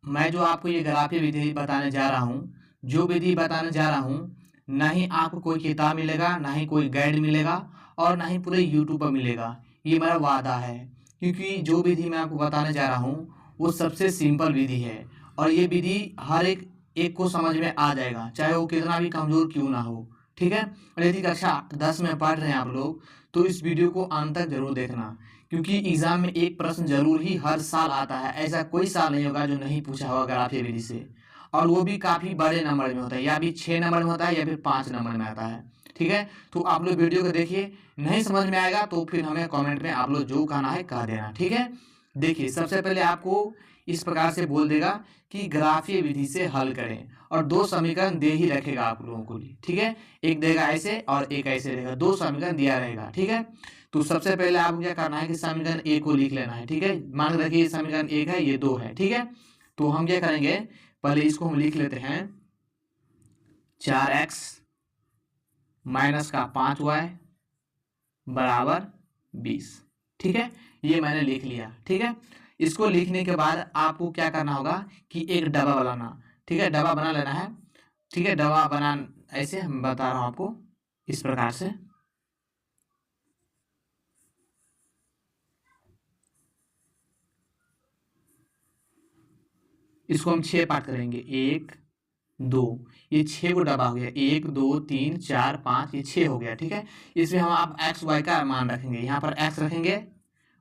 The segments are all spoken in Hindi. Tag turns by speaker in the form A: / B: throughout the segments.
A: मैं जो आपको ये ग्राफीय विधि बताने जा रहा हूँ, जो विधि बताने जा रहा हूँ, ना ही आपको कोई किताब मिलेगा, ना ही कोई गाइड मिलेगा और ना ही पूरे यूट्यूब पर मिलेगा। ये मेरा वादा है, क्योंकि जो विधि मैं आपको बताने जा रहा हूँ वो सबसे सिंपल विधि है और ये विधि हर एक एक को समझ में आ जाएगा, चाहे वो कितना भी कमजोर क्यों ना हो। ठीक है। और यदि कक्षा 10 में पढ़ रहे हैं आप लोग, तो इस वीडियो को अंत तक जरूर देखना, क्योंकि एग्जाम में एक प्रश्न जरूर ही हर साल आता है। ऐसा कोई साल नहीं होगा जो नहीं पूछा होगा ग्राफीय विधि से, और वो भी काफी बड़े नंबर में होता है, या भी 6 नंबर में होता है या फिर 5 नंबर में आता है। ठीक है। तो आप लोग वीडियो को देखिए, नहीं समझ में आएगा तो फिर हमें कमेंट में आप लोग जो कहना है कह देना। ठीक है। देखिए, सबसे पहले आपको इस प्रकार से बोल देगा कि ग्राफीय विधि से हल करें, और दो समीकरण दे ही रखेगा आप लोगों को लिए। ठीक है। एक देगा ऐसे और एक ऐसे रहेगा, दो समीकरण दिया रहेगा। ठीक है। तो सबसे पहले आपको क्या करना है कि समीकरण ए को लिख लेना है। ठीक है। मान रखिए समीकरण 1 है, ये 2 है। ठीक है। तो हम क्या करेंगे, पहले इसको हम लिख लेते हैं 4x माइनस का 5y बराबर 20। ठीक है। ये मैंने लिख लिया। ठीक है। इसको लिखने के बाद आपको क्या करना होगा कि एक डब्बा बनाना। ठीक है, डब्बा बना लेना है। ठीक है, डब्बा बना ऐसे हम बता रहा हूं आपको, इस प्रकार से। इसको हम 6 पार्ट करेंगे, 1 2, ये 6 को डब्बा हो गया, 1 2 3 4 5, ये 6 हो गया। ठीक है। इसमें हम आप एक्स वाई का मान रखेंगे, यहाँ पर एक्स रखेंगे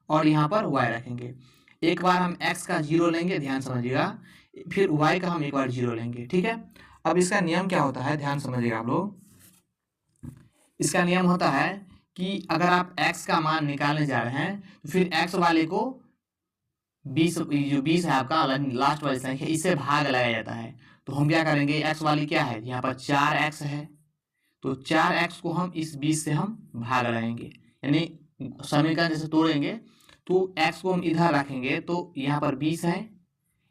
A: और यहाँ पर वाई रखेंगे। एक बार हम एक्स का 0 लेंगे, ध्यान समझिएगा, फिर वाई का हम एक बार 0 लेंगे। ठीक है। अब इसका नियम क्या होता है, ध्यान समझिएगा आप लोग। इसका नियम होता है कि अगर आप x का मान निकालने जा रहे हैं तो फिर x वाले को 20, जो 20 है आपका लास्ट वाली संख्या, इससे भाग लगाया जाता है। तो हम क्या करेंगे, x वाली क्या है, यहाँ पर 4x है, तो 4x को हम इस 20 से हम भाग लगाएंगे, यानी समीकरण जैसे तोड़ेंगे तो x को हम इधर रखेंगे, तो यहाँ पर 20 है,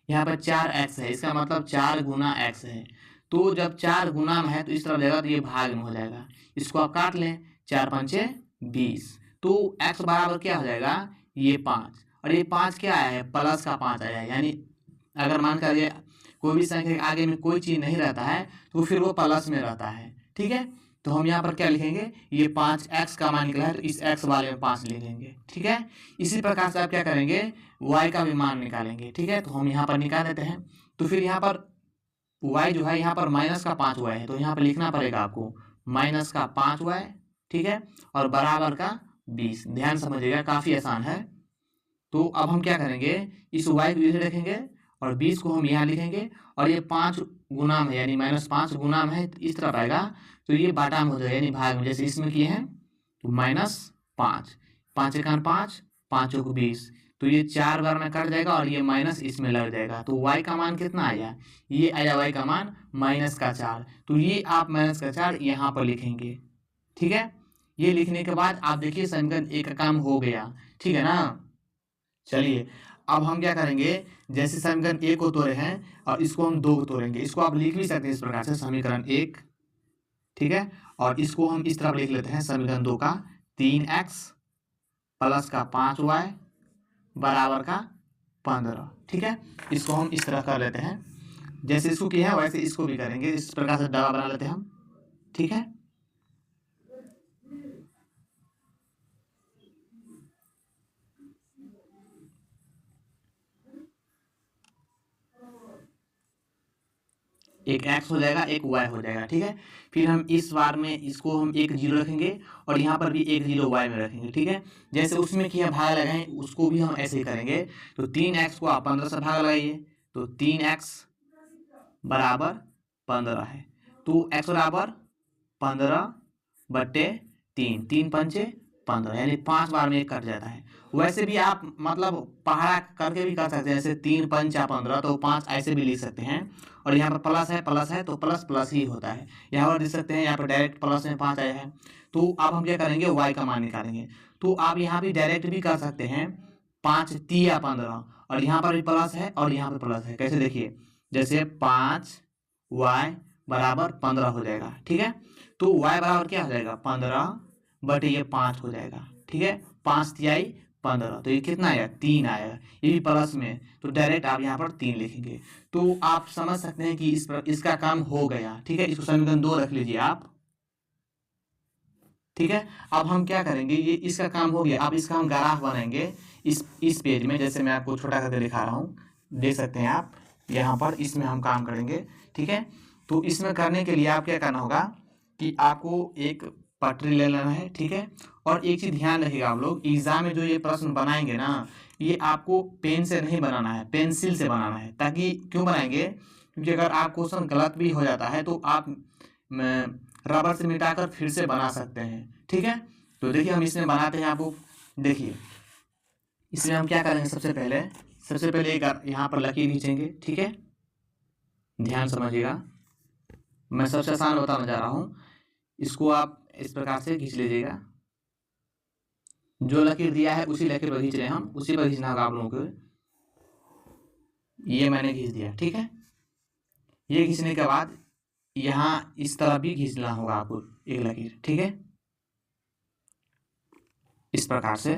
A: यहाँ पर 4x है, इसका मतलब 4 गुना x है। तो जब 4 गुना में है तो इस तरफ जाएगा तो ये भाग में हो जाएगा। इसको आप काट लें, 4 पंचे 20, तो x बराबर क्या हो जाएगा, ये 5, और ये 5 क्या आया है, प्लस का 5 आया है। यानी अगर मान कर कोई भी संख्या के आगे में कोई चीज नहीं रहता है तो फिर वो प्लस में रहता है। ठीक है। तो हम यहाँ पर क्या लिखेंगे, ये 5x का मान निकला है तो इस x वाले में 5 लिखेंगे। ठीक है। इसी प्रकार से आप क्या करेंगे, y का भी मान निकालेंगे। ठीक है। तो हम यहाँ पर निकाल देते हैं, तो फिर यहाँ पर y जो है, यहाँ पर माइनस का 5y है, तो यहाँ पर लिखना पड़ेगा आपको माइनस का 5y। ठीक है। और बराबर का 20। ध्यान समझिएगा, काफी आसान है। तो अब हम क्या करेंगे, इस y को इधर रखेंगे और 20 को हम यहाँ लिखेंगे, और ये 5 गुना में यानी -5 गुना में है, इस तरफ आएगा तो ये बाटा में हो जाएगा, यानी भाग में, जैसे इसमें किए हैं। तो -5, 5 एकान 5, 5 को 20, तो ये 4 बार में कट जाएगा और ये माइनस इसमें लग जाएगा। तो y का मान कितना आया, ये आया y का मान -4। तो ये आप -4 यहाँ पर लिखेंगे। ठीक है। ये लिखने के बाद आप देखिए समीकरण 1 का काम हो गया। ठीक है ना। चलिए, अब हम क्या करेंगे, जैसे समीकरण 1 को तोड़े हैं और इसको हम 2 को तोड़ेंगे। इसको आप लिख भी सकते हैं इस प्रकार से, समीकरण 1। ठीक है। और इसको हम इस तरफ लिख लेते हैं, समीकरण 2 का 3x प्लस का 5y बराबर का 15। ठीक है। इसको हम इस तरह कर लेते हैं, जैसे इसको किया है वैसे इसको भी करेंगे, इस प्रकार से डब्बा बना लेते हैं हम। ठीक है। एक x हो जाएगा, एक y हो जाएगा। ठीक है। फिर हम इस बार में इसको हम एक 0 रखेंगे और यहाँ पर भी एक 0 y में रखेंगे। ठीक है। जैसे उसमें किया भाग लगाए, उसको भी हम ऐसे ही करेंगे। तो 3x को आप 15 से भाग लगाइए, तो 3x बराबर 15 है, तो x बराबर 15/3, 3 पंचे 15, यानी 5 बार में एक कट जाता है। वैसे भी आप मतलब पहाड़ा करके भी कर सकते हैं, जैसे 3 पंचा 15, तो 5 ऐसे भी लिख सकते हैं। और यहाँ पर प्लस है तो प्लस प्लस ही होता है। यहाँ पर देख सकते हैं, यहाँ पर डायरेक्ट प्लस में 5 आया है। तो अब हम क्या करेंगे, y का मान निकालेंगे। तो आप यहाँ भी डायरेक्ट भी कर सकते हैं, 5 तिया 15, और यहाँ पर भी प्लस है और यहाँ पर प्लस है। कैसे, देखिए, जैसे 5y बराबर 15 हो जाएगा। ठीक है। तो y बराबर क्या हो जाएगा, 15/5 हो जाएगा। ठीक है। 5 तिहाई 15, तो ये कितना आएगा 3 आएगा, ये भी प्लस में, तो डायरेक्ट आप यहाँ पर 3 लिखेंगे। तो आप समझ सकते हैं कि इसका काम हो गया। ठीक है, इसको समीकरण 2 रख लीजिए आप। ठीक है, अब हम क्या करेंगे, ये इसका काम हो गया, अब इसका हम ग्राफ बनाएंगे इस पेज में। जैसे मैं आपको छोटा करके दिखा रहा हूँ, देख सकते हैं आप यहाँ पर, इसमें हम काम करेंगे। ठीक है, तो इसमें करने के लिए आप क्या करना होगा कि आपको एक पटरी ले लेना है। ठीक है, और एक चीज ध्यान रखिएगा आप लोग, एग्जाम में जो ये प्रश्न बनाएंगे ना, ये आपको पेन से नहीं बनाना है, पेंसिल से बनाना है। ताकि क्यों बनाएंगे, क्योंकि अगर आप क्वेश्चन गलत भी हो जाता है तो आप रबर से मिटाकर फिर से बना सकते हैं। ठीक है, तो देखिए हम इसमें बनाते हैं। आपको देखिए इसमें हम क्या करेंगे, सबसे पहले एक यहाँ पर लकीर खींचेंगे। ठीक है, ध्यान समझिएगा, मैं सबसे आसान बताने जा रहा हूँ, इसको आप इस प्रकार से खींच लीजिएगा। जो लकीर दिया है उसी लकीर पर खींच रहे हैं हम, उसी पर खींचना होगा आप लोगों को। ये मैंने खींच दिया। ठीक है, ये खींचने के बाद यहाँ इस तरह भी खींचना होगा आपको एक लकीर। ठीक है, इस प्रकार से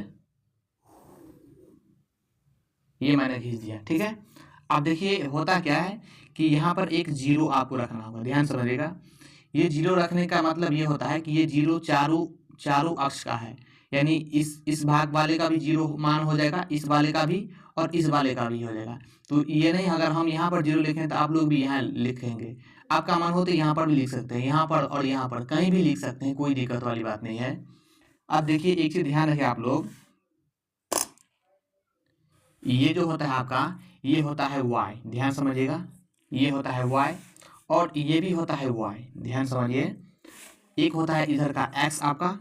A: ये मैंने खींच दिया। ठीक है, अब देखिए होता क्या है कि यहाँ पर एक 0 आपको रखना होगा। ध्यान समझिएगा, ये 0 रखने का मतलब ये होता है कि ये 0 चारों अक्ष का है, यानी इस भाग वाले का भी 0 मान हो जाएगा, इस वाले का भी और इस वाले का भी हो जाएगा। तो ये नहीं, अगर हम यहाँ पर 0 लिखें तो आप लोग भी यहाँ लिखेंगे, आपका मन हो तो यहाँ पर भी लिख सकते हैं, यहाँ पर और यहाँ पर कहीं भी लिख सकते हैं, कोई दिक्कत वाली बात नहीं है। अब देखिए एक चीज ध्यान रखें आप लोग, ये जो होता है आपका, ये होता है y। ध्यान समझिएगा, ये होता है y और ये भी होता है y। ध्यान समझिए, एक होता है इधर का x आपका,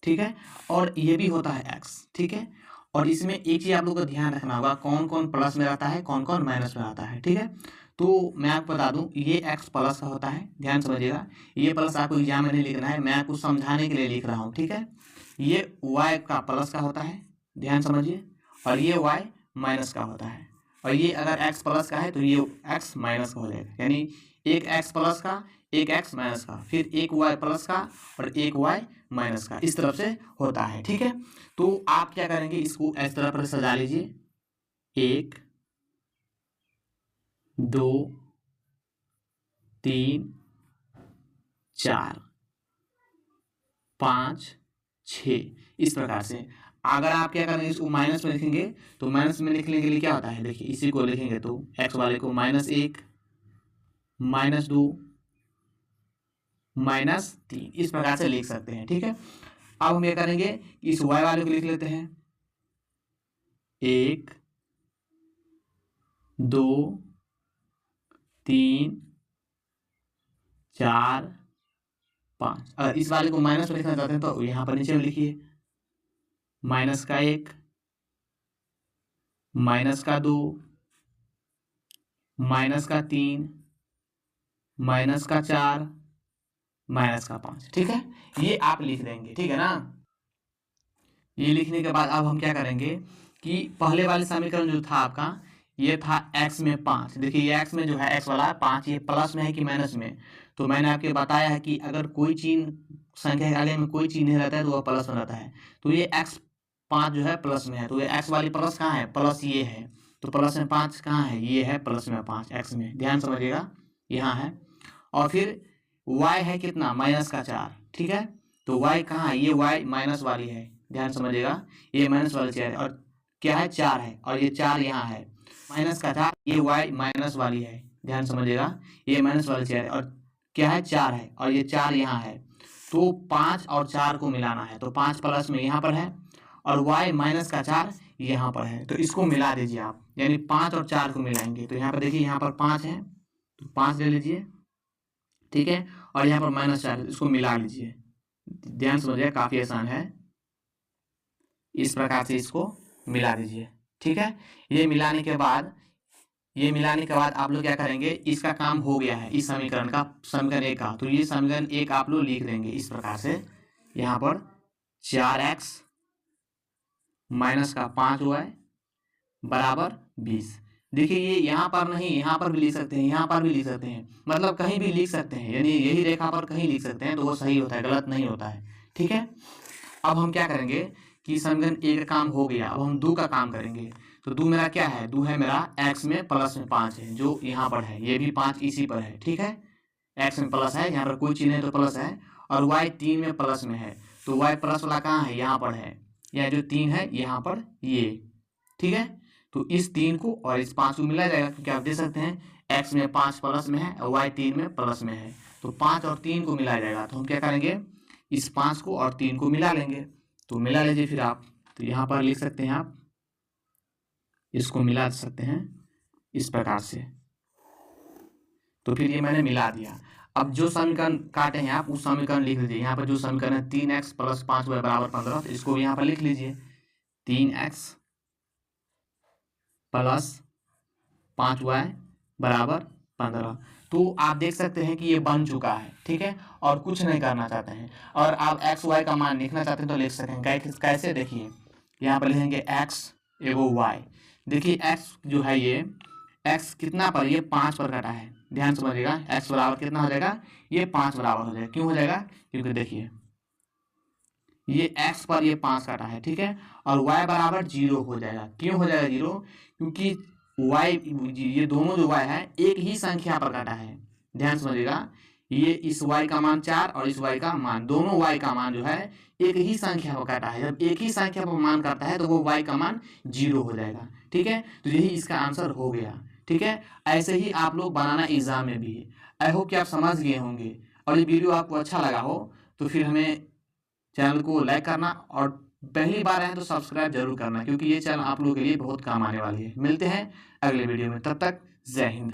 A: ठीक है, और ये भी होता है x। ठीक है, और इसमें एक चीज आप लोग को ध्यान रखना होगा, कौन कौन प्लस में रहता है, कौन कौन माइनस में रहता है। ठीक है, तो मैं आपको बता दूं, ये x प्लस का होता है। ध्यान समझिएगा, ये प्लस आपको एग्जाम में नहीं लिखना है, मैं आपको समझाने के लिए लिख रहा हूँ। ठीक है, ये y का प्लस का होता है, ध्यान समझिए, और ये y माइनस का होता है, और ये अगर x प्लस का है तो ये x माइनस का हो जाएगा। यानी एक x प्लस का, एक x माइनस का, फिर एक y प्लस का और एक y माइनस का, इस तरफ से होता है। ठीक है, तो आप क्या करेंगे, इसको इस तरह पर सजा लीजिए, 1 2 3 4 5 6, इस प्रकार से। अगर आप क्या करेंगे, इसको माइनस में लिखेंगे तो माइनस में लिखने के लिए क्या होता है, देखिए इसी को लिखेंगे तो x वाले को -1 -2 -3, इस प्रकार से लिख सकते हैं। ठीक है, अब हम ये करेंगे, इस y वाले को लिख लेते हैं 1 2 3 4 5। अगर इस वाले को माइनस में लिखना चाहते हैं तो यहाँ पर नीचे में लिखिए, -1 -2 -3 -4 -5। ठीक है, ये आप लिख देंगे। ठीक है ना, ये लिखने के बाद अब हम क्या करेंगे कि पहले वाले समीकरण जो था आपका, ये था x में 5। देखिए ये x में जो है, x वाला 5, ये प्लस में है कि माइनस में, तो मैंने आपको बताया है कि अगर कोई चीज संख्या के आगे में कोई चीज नहीं रहता है तो वह प्लस में रहता है। तो ये x 5 जो है प्लस में है, तो ये x वाली प्लस कहाँ है, प्लस ये है, तो प्लस में 5 कहाँ है, ये है प्लस में 5 x में। ध्यान समझिएगा, यहाँ है। और फिर y है कितना, -4। ठीक है, तो y कहाँ है, ये y माइनस वाली है। ध्यान समझिएगा, ये माइनस वाली चीज है, और क्या है, 4 है, और ये 4 यहाँ है, -4, ये y माइनस वाली है। ध्यान समझिएगा, ये माइनस वाली चीज है, और क्या है, 4 है, और ये 4 यहाँ है। तो 5 और 4 को मिलाना है, तो 5 प्लस में यहाँ पर है, और y -4 यहाँ पर है, तो इसको मिला दीजिए आप, यानी 5 और 4 को मिलाएंगे। तो यहाँ पर देखिए, यहाँ पर 5 है तो 5 ले लीजिए। ठीक है, और यहाँ पर -4, इसको मिला लीजिए। ध्यान समझिए, काफी आसान है, इस प्रकार से इसको मिला दीजिए। ठीक है, ये मिलाने के बाद आप लोग क्या करेंगे, इसका काम हो गया है, इस समीकरण का, समीकरण 1 का, तो ये समीकरण 1 आप लोग लिख देंगे इस प्रकार से। यहाँ पर 4x माइनस का 5y बराबर 20। देखिए ये यहाँ पर नहीं, यहाँ पर भी लिख सकते हैं, यहाँ पर भी लिख सकते हैं, मतलब कहीं भी लिख सकते हैं, यानी यही रेखा पर कहीं लिख सकते हैं, तो वो सही होता है, गलत नहीं होता है। ठीक है, अब हम क्या करेंगे कि समीकरण ए का काम हो गया, अब हम 2 का काम करेंगे। तो 2 मेरा क्या है, 2 है मेरा x में प्लस में 5 है जो यहाँ पर है, ये भी 5 इसी पर है, ठीक है। x में प्लस है, यहाँ पर कोई चीज नहीं तो प्लस है, और y 3 में प्लस में है, तो y प्लस वाला कहाँ है, यहाँ पर है, यह जो 3 है यहाँ पर ये, ठीक है। तो इस 3 को और इस 5 को मिला जाएगा, क्योंकि आप देख सकते हैं x में 5 प्लस में है और y 3 में प्लस में है, तो 5 और 3 को मिलाया जाएगा। तो हम क्या करेंगे, इस 5 को और 3 को मिला लेंगे। तो मिला लीजिए फिर आप, तो यहाँ पर लिख सकते हैं आप, इसको मिला सकते हैं इस प्रकार से। तो फिर ये मैंने मिला दिया। अब जो समीकरण काटे हैं आप उस समीकरण लिख लीजिए। यहाँ पर जो समीकरण है 3x प्लस 5y बराबर 15, तो इसको यहाँ पर लिख लीजिए 3x प्लस 5y बराबर 15। तो आप देख सकते हैं कि ये बन चुका है, ठीक है, और कुछ नहीं करना चाहते हैं, और आप एक्स वाई का मान लिखना चाहते हैं तो लिख सकते हैं। कैसे, देखिए यहाँ पर लिखेंगे x एगो y। देखिए x जो है ये x कितना पर, ये 5 पर कटा है, ध्यान समझिएगा। x बराबर कितना हो जाएगा, ये 5 बराबर हो जाएगा। क्यों हो जाएगा, क्योंकि देखिए ये x पर ये 5 काटा है, ठीक है, और y बराबर 0 हो जाएगा। क्यों हो जाएगा 0, क्योंकि y, ये दोनों जो y है एक ही संख्या पर काटा है, ध्यान समझिएगा। ये इस y का मान 4 और इस y का मान, दोनों y का मान जो है एक ही संख्या पर काटा है। जब एक ही संख्या पर मान करता है तो वो y का मान 0 हो जाएगा, ठीक है। तो यही इसका आंसर हो गया, ठीक है। ऐसे ही आप लोग बनाना एग्जाम में भी। आई होप कि आप समझ गए होंगे, और ये वीडियो आपको अच्छा लगा हो तो फिर हमें चैनल को लाइक करना, और पहली बार आए तो सब्सक्राइब जरूर करना, क्योंकि ये चैनल आप लोगों के लिए बहुत काम आने वाली है। मिलते हैं अगले वीडियो में, तब तक जय हिंद।